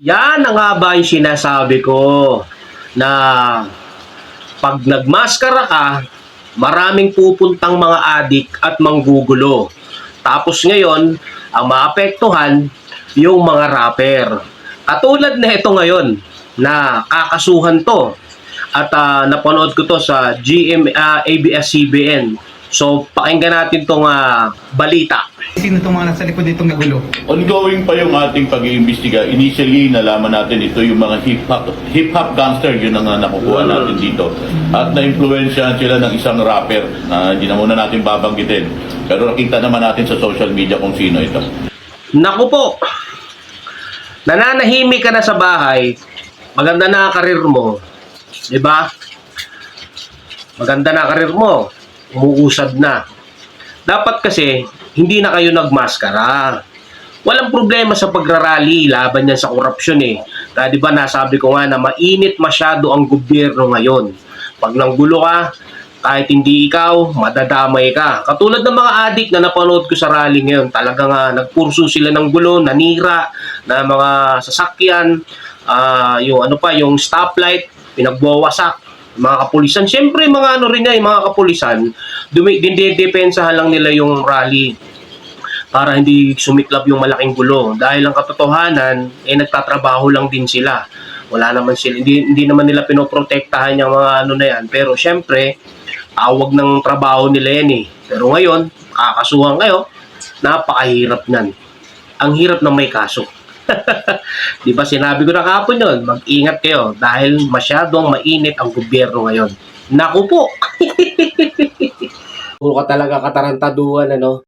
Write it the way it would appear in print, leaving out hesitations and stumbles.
Yan ang nga ba yung sinasabi ko na pag nagmaskara ka, maraming pupuntang mga adik at manggugulo. Tapos ngayon, ang maapektuhan, yung mga rapper. Katulad na ito ngayon, na kakasuhan to. At napanood ko to sa ABS-CBN. So, pakinggan natin tong balita. Sino itong mga nasa likod nitong nagulo? Ongoing pa yung ating pag-iimbestiga. Initially, nalaman natin ito yung mga hip-hop gangster, yun ang nakukuha natin dito. At na-influensyahan sila ng isang rapper na hindi na muna natin babanggitin. Pero nakita naman natin sa social media kung sino ito. Naku po, nananahimik ka na sa bahay, maganda na karir mo, di ba? Maganda na karir mo, umuusad na. Dapat kasi, hindi na kayo nagmaskara. Walang problema sa pagrarally, laban yan sa korupsyon eh. Kaya di ba nasabi ko nga na mainit masyado ang gobyerno ngayon. Pag nanggulo ka, kahit hindi ikaw, madadamay ka. Katulad ng mga adik na napanood ko sa rally ngayon, talagang nagpurso sila ng gulo, nanira na mga sasakyan, yung stoplight, pinagbawasak, mga kapulisan. Siyempre, mga mga kapulisan, dindepensahan lang nila yung rally para hindi sumiklab yung malaking gulo. Dahil ang katotohanan, nagtatrabaho lang din sila. Wala naman sila, hindi naman nila pinoprotektahan yung mga na yan. Pero siyempre, tawag ng trabaho nila yan eh. Pero ngayon, kakasuhan kayo, napakahirap nan. Ang hirap na may kaso. Di ba sinabi ko na kahapon yun, mag-ingat kayo dahil masyadong mainit ang gobyerno ngayon. Naku po! Puro ka talaga katarantaduhan, ano?